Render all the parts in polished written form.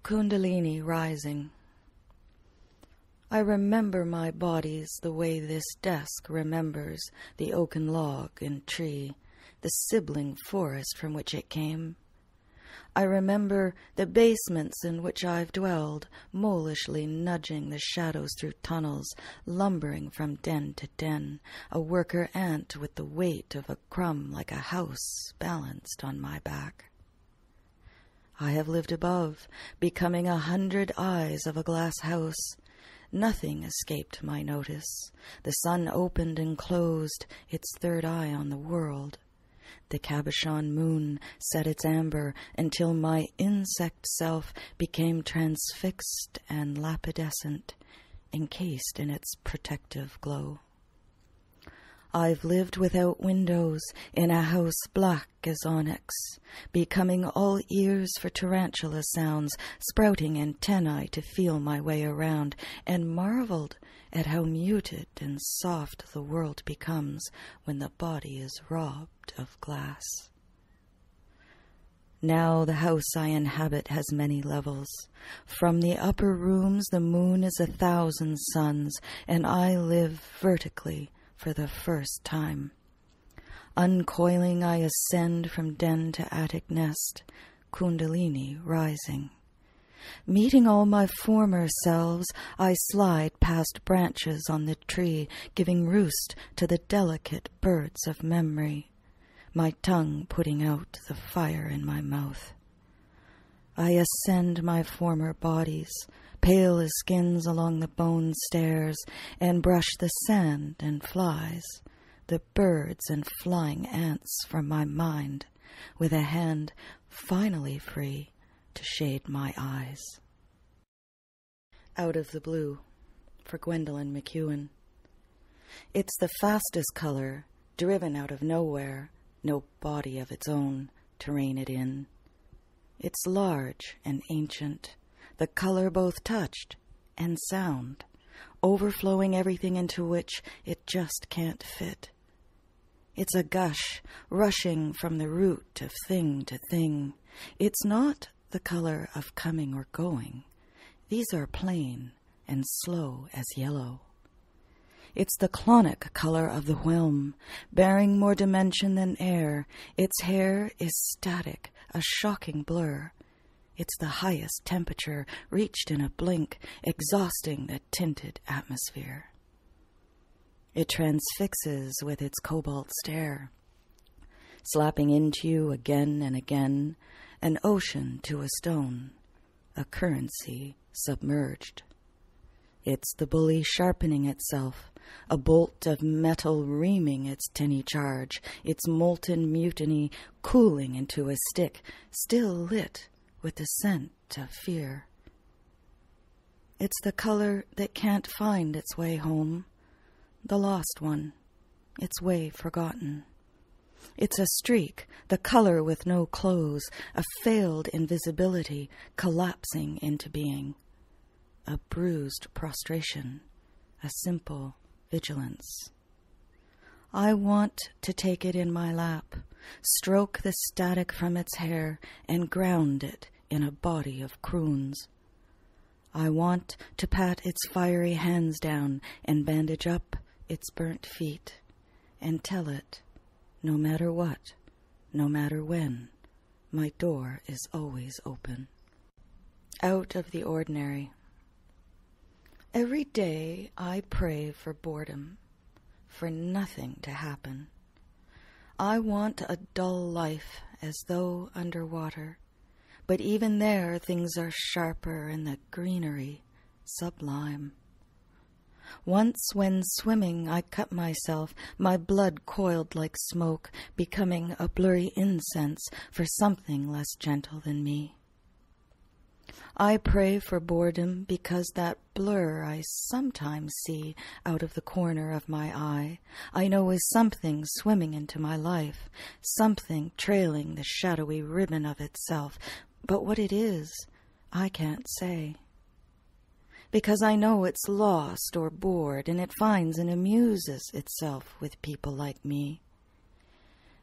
Kundalini rising. I remember my bodies the way this desk remembers the oaken log and tree, the sibling forest from which it came. I remember the basements in which I've dwelled, molishly nudging the shadows through tunnels, lumbering from den to den, a worker ant with the weight of a crumb like a house balanced on my back. I have lived above, becoming 100 eyes of a glass house. Nothing escaped my notice. The sun opened and closed, its third eye on the world. The cabochon moon set its amber until my insect self became transfixed and lapidescent, encased in its protective glow. I've lived without windows in a house black as onyx, becoming all ears for tarantula sounds, sprouting antennae to feel my way around, and marveled at how muted and soft the world becomes when the body is robbed of glass. Now the house I inhabit has many levels. From the upper rooms the moon is 1,000 suns, and I live vertically for the first time. Uncoiling, I ascend from den to attic nest, Kundalini rising. Meeting all my former selves, I slide past branches on the tree, giving roost to the delicate birds of memory, my tongue putting out the fire in my mouth. I ascend my former bodies, pale as skins along the bone stairs, and brush the sand and flies, the birds and flying ants from my mind, with a hand finally free to shade my eyes. Out of the Blue, for Gwendolyn McEwen. It's the fastest color, driven out of nowhere, no body of its own to rein it in. It's large and ancient, the color both touched and sound, overflowing everything into which it just can't fit. It's a gush, rushing from the root of thing to thing. It's not the color of coming or going. These are plain and slow as yellow. It's the clonic color of the whelm, bearing more dimension than air. Its hair is static, a shocking blur. It's the highest temperature, reached in a blink, exhausting the tinted atmosphere. It transfixes with its cobalt stare, slapping into you again and again, an ocean to a stone, a currency submerged. It's the bully sharpening itself, a bolt of metal reaming its tinny charge, its molten mutiny cooling into a stick, still lit with the scent of fear. It's the color that can't find its way home, the lost one, its way forgotten. It's a streak, the color with no close, a failed invisibility collapsing into being, a bruised prostration, a simple vigilance. I want to take it in my lap, stroke the static from its hair, and ground it in a body of croons. I want to pat its fiery hands down and bandage up its burnt feet, and tell it, no matter what, no matter when, my door is always open. Out of the ordinary. Every day I pray for boredom, for nothing to happen. I want a dull life as though underwater, but even there things are sharper and the greenery sublime. Once when swimming I cut myself, my blood coiled like smoke, becoming a blurry incense for something less gentle than me. I pray for boredom because that blur I sometimes see out of the corner of my eye, I know is something swimming into my life, something trailing the shadowy ribbon of itself, but what it is, I can't say. Because I know it's lost or bored, and it finds and amuses itself with people like me.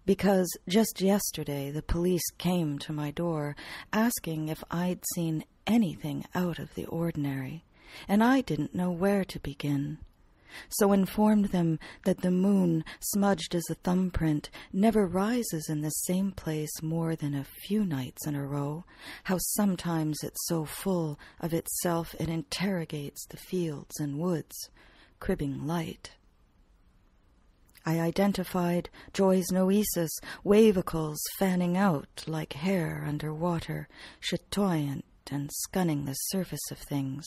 Because just yesterday the police came to my door asking if I'd seen anything out of the ordinary, and I didn't know where to begin. So informed them that the moon, smudged as a thumbprint, never rises in the same place more than a few nights in a row, how sometimes it's so full of itself it interrogates the fields and woods, cribbing light. I identified joy's noesis, wavicles fanning out like hair under water, chatoyant and scunning the surface of things,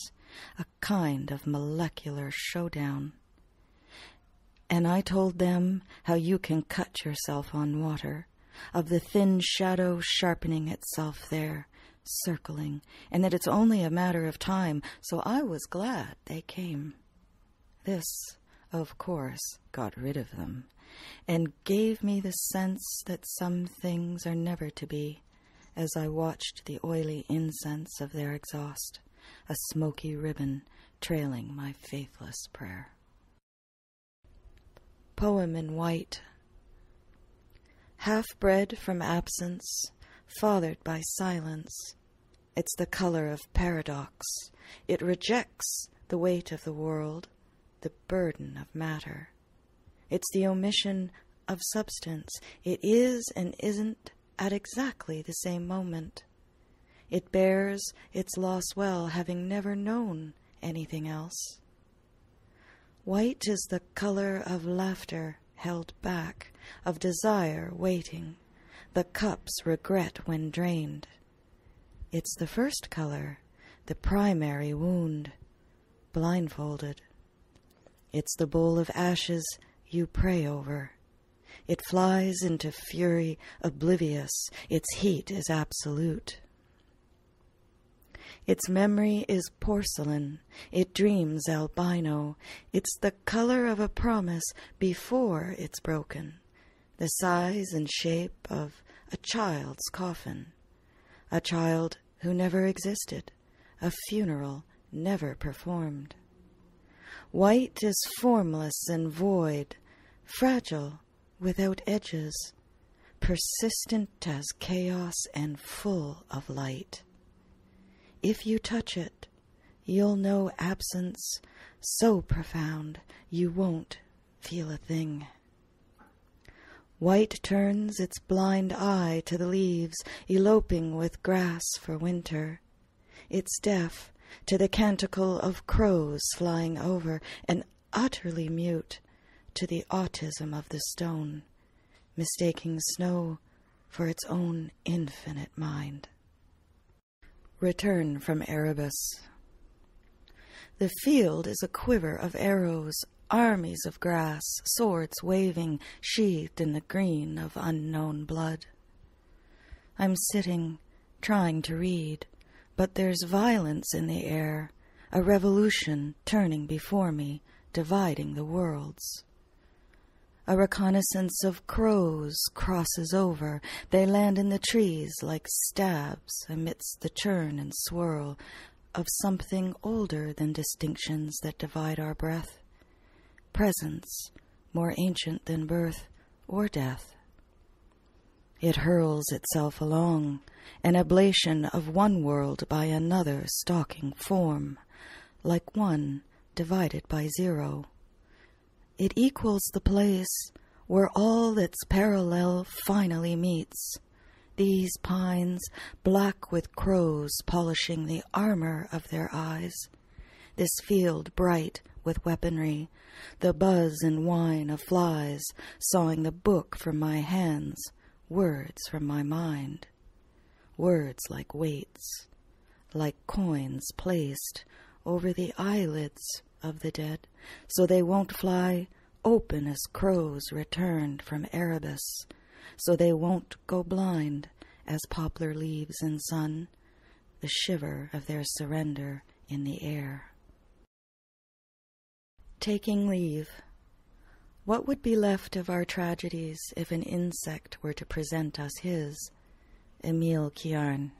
a kind of molecular showdown. And I told them how you can cut yourself on water, of the thin shadow sharpening itself there, circling, and that it's only a matter of time, so I was glad they came. This, of course, got rid of them, and gave me the sense that some things are never to be, as I watched the oily incense of their exhaust, a smoky ribbon trailing my faithless prayer. Poem in white. Half-bred from absence, fathered by silence, it's the color of paradox. It rejects the weight of the world, the burden of matter. It's the omission of substance. It is and isn't at exactly the same moment. It bears its loss well, having never known anything else. White is the color of laughter held back, of desire waiting, the cup's regret when drained. It's the first color, the primary wound, blindfolded. It's the bowl of ashes you pray over. It flies into fury oblivious. Its heat is absolute. Its memory is porcelain. It dreams albino. It's the color of a promise before it's broken, the size and shape of a child's coffin, a child who never existed, a funeral never performed. White is formless and void, fragile without edges, persistent as chaos and full of light. If you touch it, you'll know absence so profound you won't feel a thing. White turns its blind eye to the leaves, eloping with grass for winter. It's deaf to the canticle of crows flying over, and utterly mute to the autism of the stone, mistaking snow for its own infinite mind. Return from Erebus. The field is a quiver of arrows, armies of grass, swords waving, sheathed in the green of unknown blood. I'm sitting, trying to read, but there's violence in the air, a revolution turning before me, dividing the worlds. A reconnaissance of crows crosses over. They land in the trees like stabs amidst the churn and swirl of something older than distinctions that divide our breath. Presence, more ancient than birth or death. It hurls itself along, an ablation of one world by another stalking form, like one divided by zero. It equals the place where all that's parallel finally meets. These pines, black with crows polishing the armor of their eyes. This field bright with weaponry, the buzz and whine of flies sawing the book from my hands, words from my mind. Words like weights, like coins placed over the eyelids of the dead, so they won't fly open as crows returned from Erebus, so they won't go blind as poplar leaves in sun, the shiver of their surrender in the air. Taking leave. What would be left of our tragedies if an insect were to present us his? Emile Cioran.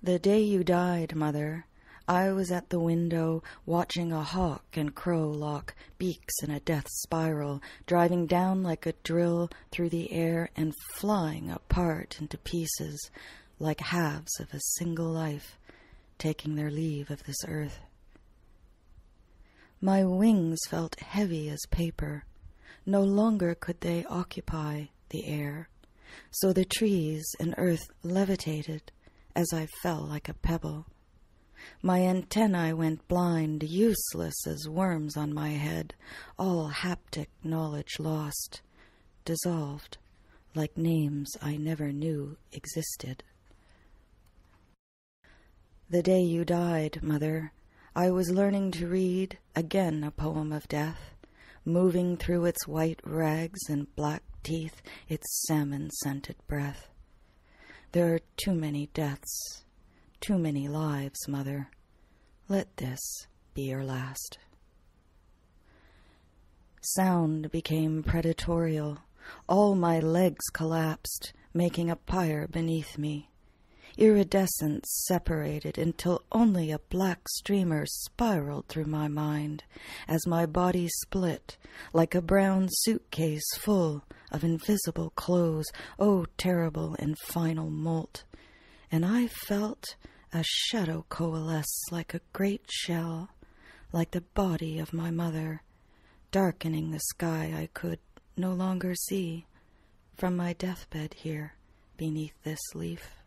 The day you died, Mother, I was at the window watching a hawk and crow lock beaks in a death spiral, driving down like a drill through the air and flying apart into pieces, like halves of a single life, taking their leave of this earth. My wings felt heavy as paper. No longer could they occupy the air, so the trees and earth levitated as I fell like a pebble. My antennae went blind, useless as worms on my head, all haptic knowledge lost, dissolved like names I never knew existed. The day you died, Mother, I was learning to read again a poem of death, moving through its white rags and black teeth, its salmon-scented breath. There are too many deaths, too many lives, Mother. Let this be your last. Sound became predatorial. All my legs collapsed, making a pyre beneath me. Iridescence separated until only a black streamer spiraled through my mind as my body split like a brown suitcase full of invisible clothes, oh, terrible and final molt. And I felt a shadow coalesce like a great shell, like the body of my mother, darkening the sky I could no longer see from my deathbed here beneath this leaf.